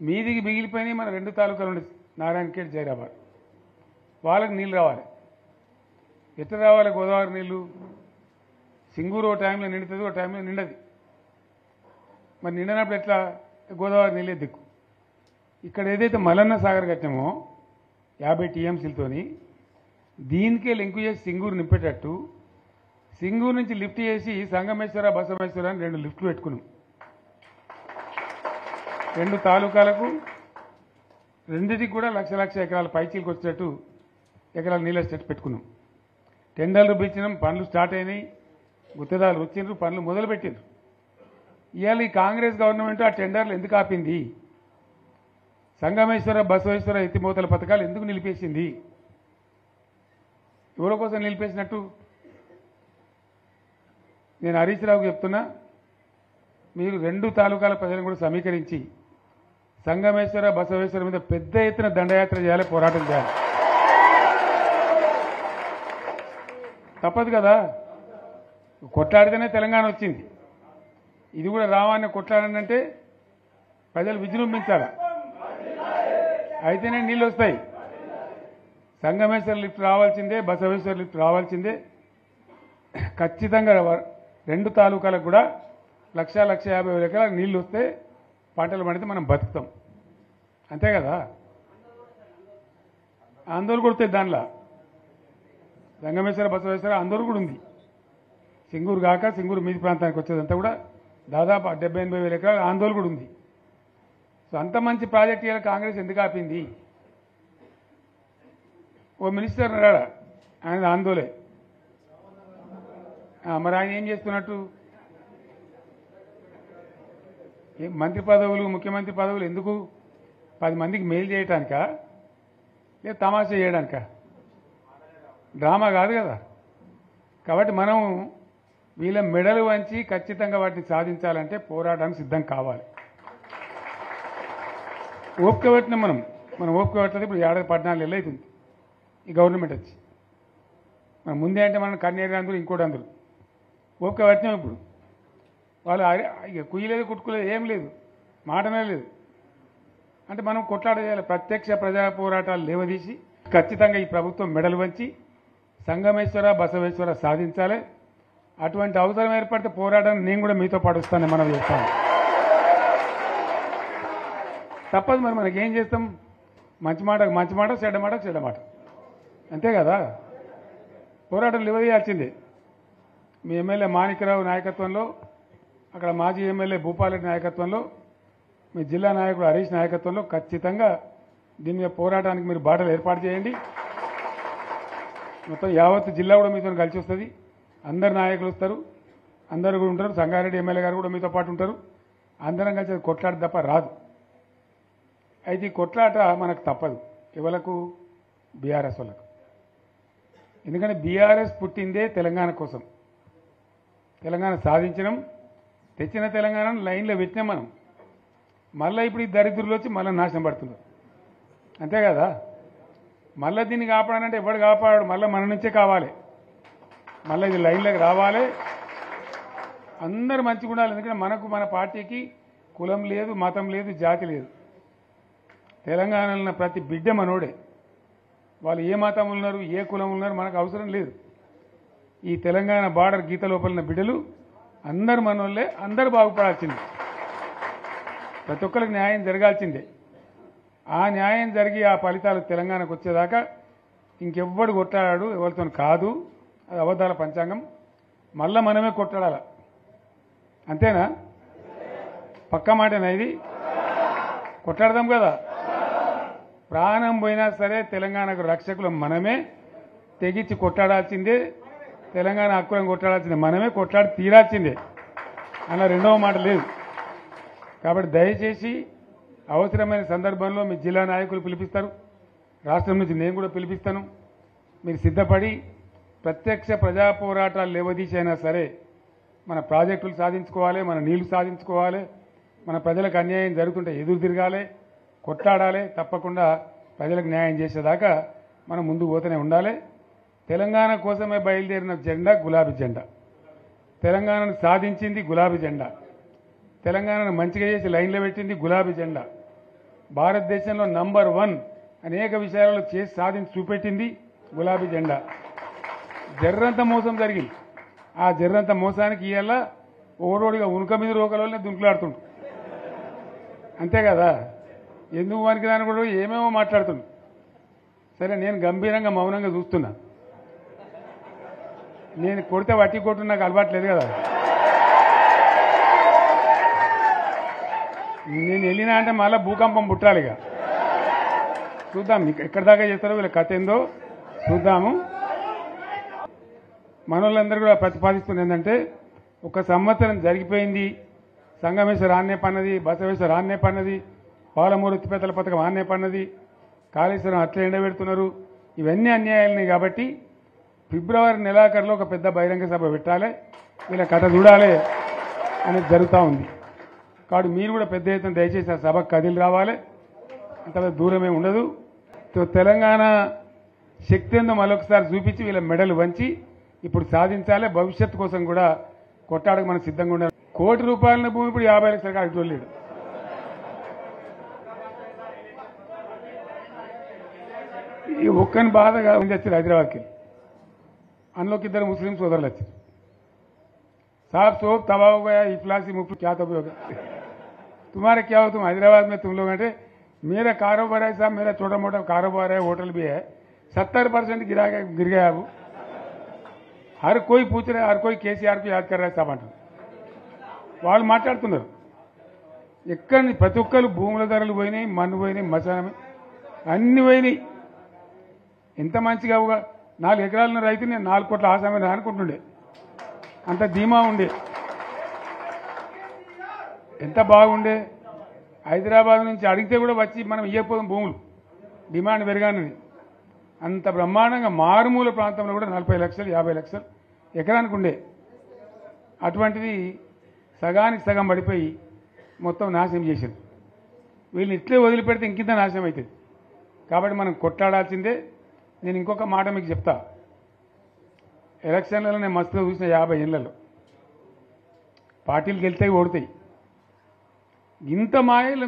మీదికి మిగిలిపోయినాయి మన రెండు తాలూకాలు ఉండే నారాయణఖేడ్ జైరాబాద్ వాళ్ళకి నీళ్ళు రావాలి. ఎట్లా రావాలి గోదావరి నీళ్ళు? సింగూరు ఓ టైంలో నిండుతుంది, ఓ టైంలో నిండది. మరి నిండినప్పుడు ఎట్లా? గోదావరి నీళ్ళే దిక్కు. ఇక్కడ ఏదైతే మల్లన్న సాగర్ కట్టామో 50 టీఎంసీలతోని దీనికే లింకు చేసి సింగూరు నింపేటట్టు సింగూరు నుంచి లిఫ్ట్ చేసి సంగమేశ్వర బసవేశ్వర అని 2 లిఫ్ట్లు పెట్టుకున్నాం. 2 తాలూకాలకు రెండింటికి కూడా లక్ష ఎకరాల పైచీలకు వచ్చేటట్టు ఎకరాల నీళ్ళు వచ్చేటట్టు పెట్టుకున్నాం. టెండర్లు పిలిచినాం, పనులు స్టార్ట్ అయినాయి, గుత్తేదారులు వచ్చిండ్రు, పనులు మొదలుపెట్టిండ్రు. ఇవాళ ఈ కాంగ్రెస్ గవర్నమెంట్ ఆ టెండర్లు ఎందుకు ఆపింది? సంగమేశ్వర బసవేశ్వర ఎత్తిమోతల పథకాలు ఎందుకు నిలిపేసింది? ఎవరి కోసం నిలిపేసినట్టు? నేను హరీష్ రావుకు చెప్తున్నా, మీరు 2 తాలూకాల ప్రజలను కూడా సమీకరించి సంగమేశ్వర బసవేశ్వర మీద పెద్ద ఎత్తున దండయాత్ర చేయాలి, పోరాటం చేయాలి. తప్పదు కదా, కొట్లాడితేనే తెలంగాణ వచ్చింది. ఇది కూడా రావాలని కొట్లాడానంటే ప్రజలు విజృంభించాలి, అయితేనే నీళ్ళు వస్తాయి. సంగమేశ్వర లిఫ్ట్ రావాల్సిందే, బసవేశ్వర లిఫ్ట్ రావాల్సిందే. ఖచ్చితంగా 2 తాలూకాలకు కూడా 1,50,000 ఎకరాలకు నీళ్ళు వస్తే పంటలు పండితే మనం బతుకుతాం. అంతే కదా, ఆందోళన కొడితే దానిలో సంగమేశ్వర బసవేశ్వర ఆందోళన కూడా ఉంది. సింగూరు కాక సింగూరు మీది ప్రాంతానికి వచ్చేదంతా కూడా దాదాపు 70,000-80,000 ఎకరాల ఆందోళన కూడా ఉంది. సో అంత మంచి ప్రాజెక్ట్ ఇలా కాంగ్రెస్ ఎందుకు ఆపింది? ఓ మినిస్టర్ ఉన్నాడా, ఆయన ఆందోళన. మరి ఆయన ఏం చేస్తున్నట్టు? మంత్రి పదవులు, ముఖ్యమంత్రి పదవులు ఎందుకు? 10 మందికి మెయిల్ చేయడానికా, లేదా తమాషా చేయడానికా? డ్రామా కాదు కదా. కాబట్టి మనం వీళ్ళ మెడలు వంచి ఖచ్చితంగా వాటిని సాధించాలంటే పోరాటానికి సిద్ధం కావాలి. ఓపిక పెట్టినాం మనం ఓపిక పెట్టలేదు. ఇప్పుడు 14 ఏళ్ళు అవుతుంది ఈ గవర్నమెంట్ వచ్చి. మనం ముందే అంటే మనం కన్నేరు అందరూ ఇంకోటి అందరూ ఓపిక పెట్టినాం. ఇప్పుడు వాళ్ళు ఇక కుయ్యలేదు, కుట్టుకోలేదు, ఏం లేదు, మాటనే లేదు. అంటే మనం కొట్లాడ చేయాలి. ప్రత్యక్ష ప్రజా పోరాటాలు లేవదీసి ఖచ్చితంగా ఈ ప్రభుత్వం మెడలు వంచి సంగమేశ్వర బసవేశ్వర సాధించాలి. అటువంటి అవసరం ఏర్పడితే పోరాటాన్ని నేను కూడా మీతో పాటు వస్తానని మనం చేస్తాను. తప్పదు, మరి మనకేం చేస్తాం? మంచి మాట చెడ్డ మాట, అంతే కదా. పోరాటం లేవదీయాల్సిందే. మీ ఎమ్మెల్యే మాణిక్యరావు నాయకత్వంలో, అక్కడ మాజీ ఎమ్మెల్యే భూపాలరెడ్డి నాయకత్వంలో, మీ జిల్లా నాయకుడు హరీష్ నాయకత్వంలో ఖచ్చితంగా దీని మీద పోరాటానికి మీరు బాటలు ఏర్పాటు చేయండి. మొత్తం యావత్ జిల్లా కూడా మీతో కలిసి వస్తుంది. అందరు నాయకులు వస్తారు, అందరు కూడా ఉంటారు. సంగారెడ్డి ఎమ్మెల్యే గారు కూడా మీతో పాటు ఉంటారు. అందరం కలిసి కొట్లాట తప్ప రాదు. అయితే ఈ కొట్లాట మనకు తప్పదు. ఎవలకు? బీఆర్ఎస్ వాళ్ళకు. ఎందుకంటే బీఆర్ఎస్ పుట్టిందే తెలంగాణ కోసం. తెలంగాణ సాధించడం, తెచ్చిన తెలంగాణను లైన్లో పెట్టినాం మనం. మళ్ళీ ఇప్పుడు ఈ దరిద్రులు వచ్చి మళ్ళీ నాశనం పడుతున్నారు. అంతే కదా. మళ్ళీ దీన్ని కాపాడాలంటే ఎవడు కాపాడు? మళ్ళీ మన నుంచే కావాలి. మళ్ళీ ఇది లైన్లోకి రావాలి. అందరూ మంచిగా ఉండాలి. ఎందుకంటే మనకు, మన పార్టీకి కులం లేదు, మతం లేదు, జాతి లేదు. తెలంగాణలో ప్రతి బిడ్డ మనోడే. వాళ్ళు ఏ మతం ఉన్నారు, ఏ కులం ఉన్నారు మనకు అవసరం లేదు. ఈ తెలంగాణ బార్డర్ గీత లోపలిన బిడ్డలు అందరు మనోళ్ళే, అందరూ బాగుపడాల్సిందే. ప్రతి ఒక్కరికి న్యాయం జరగాల్సిందే. ఆ న్యాయం జరిగి ఆ ఫలితాలు తెలంగాణకు వచ్చేదాకా ఇంకెవ్వడు కొట్లాడాడు, ఎవరితో కాదు. అది అబద్ధాల పంచాంగం. మళ్ళా మనమే కొట్లాడాల. అంతేనా? పక్క మాటేనా ఇది? కొట్లాడదాం కదా. ప్రాణం పోయినా సరే తెలంగాణకు రక్షకులు మనమే. తెగించి కొట్లాడాల్సిందే. తెలంగాణ హక్కులను కొట్లాడాల్సిందే. మనమే కొట్లాడి తీరాల్సిందే. అలా రెండవ మాట లేదు. కాబట్టి దయచేసి అవసరమైన సందర్భంలో మీ జిల్లా నాయకులు పిలిపిస్తారు, రాష్ట్రం నుంచి నేను కూడా పిలిపిస్తాను. మీరు సిద్ధపడి ప్రత్యక్ష ప్రజా పోరాటాలు లేవదీసైనా సరే మన ప్రాజెక్టులు సాధించుకోవాలి, మన నీళ్లు సాధించుకోవాలి, మన ప్రజలకు అన్యాయం జరుగుతుంటే ఎదురు తిరగాలి, కొట్లాడాలి. తప్పకుండా ప్రజలకు న్యాయం చేసేదాకా మనం ముందుకు పోతూనే ఉండాలి. తెలంగాణ కోసమే బయలుదేరిన జెండా గులాబీ జెండా. తెలంగాణను సాధించింది గులాబీ జెండా. తెలంగాణను మంచిగా చేసి లైన్లో పెట్టింది గులాబీ జెండా. భారతదేశంలో నంబర్ 1 అనేక విషయాలలో చేసి సాధించి చూపెట్టింది గులాబీ జెండా. జర్రంత మోసం జరిగింది. ఆ జర్రంత మోసానికి ఇవాళ ఓడోడిగా ఉనుక మీద రోకలనే దుంకులాడుతుండు. అంతే కదా, ఎందుకు వానికి దాని కూడా ఏమేమో మాట్లాడుతుండు. సరే, నేను గంభీరంగా మౌనంగా చూస్తున్నా. నేను కొడితే వట్టి కొట్టు నాకు అలవాట్లేదు కదా. నేను వెళ్ళినా అంటే మళ్ళీ భూకంపం పుట్టాలి. ఇక చూద్దాం ఎక్కడి దాకా చేస్తారో, వీళ్ళ కథ ఏందో చూద్దాము. మనోళ్ళందరూ కూడా ప్రతిపాదిస్తుంది ఏంటంటే, ఒక సంవత్సరం జరిగిపోయింది, సంగమేశ్వర ఆన్నే పన్నది, బసవేశ్వర ఆన్నే పన్నది, పాలమూరు ఎత్తిపోతల పథకం ఆన్నే పన్నది, కాళేశ్వరం అట్లా ఎండబెడుతున్నారు, ఇవన్నీ అన్యాయాలని. కాబట్టి ఫిబ్రవరి నెలాఖరులో ఒక పెద్ద బహిరంగ సభ పెట్టాలి, వీళ్ళ కథ చూడాలి అనేది జరుగుతూ ఉంది. కాబట్టి మీరు కూడా పెద్ద ఎత్తున దయచేసి ఆ సభకు కదిలి రావాలి. అంత దూరమే ఉండదు. తెలంగాణ శక్తి ఏందో మరొకసారి చూపించి వీళ్ళ మెడలు వంచి ఇప్పుడు సాధించాలి. భవిష్యత్తు కోసం కూడా కొట్టాడకు మనం సిద్ధంగా ఉండాలి. ₹1,00,00,000 భూమి ఇప్పుడు 50 లక్షల కాడికి చూడలేడు. ఈ ఒక్కని బాధగా ఉంది. వచ్చారు హైదరాబాద్కి, అందులోకి 2 ముస్లిం సోదరులు వచ్చారు. साहब सोप तबाह हो गया, इफलासी मुफ्त क्या तब होगा, तुम्हारे क्या हो, तुम हैदराबाद में तुम लोग हैं, मेरा कारोबार है साहब, मेरा छोटा मोटा कारोबार है, होटल भी है, 70% गिर गया अब. हर कोई पूछ रहा है, हर कोई केसीआर को याद कर रहा है साहब अंటారు. వాళ్ళు మాట్లాడుతున్నారు. ఎక్కడ ప్రతి ఒక్కరు భూముల ధరలు పోయినాయి, మన్ను పోయినాయి, మసానం అన్ని పోయినాయి. ఎంత మంచిగా 4 ఎకరాల రైతు నేను 4 కోట్ల ఆసామని అనుకుంటుండే, అంత ధీమా ఉండే, ఎంత బాగుండే. హైదరాబాద్ నుంచి అడిగితే కూడా వచ్చి మనం ఇవ్వకపోదాం భూములు, డిమాండ్ పెరగానని. అంత బ్రహ్మాండంగా మారుమూల ప్రాంతంలో కూడా 40 లక్షలు 50 లక్షలు ఎకరానికి ఉండే. అటువంటిది సగానికి సగం పడిపోయి మొత్తం నాశనం చేశారు. వీళ్ళని ఇట్లే వదిలిపెడితే ఇంకింత నాశనం అవుతుంది. కాబట్టి మనం కొట్లాడాల్సిందే. నేను ఇంకొక మాట మీకు చెప్తా. ఎలక్షన్లలో నేను మస్తుగా చూసిన 50 ఏళ్లలో పార్టీలు గెలితాయి, ఓడతాయి. ఇంత మాయలు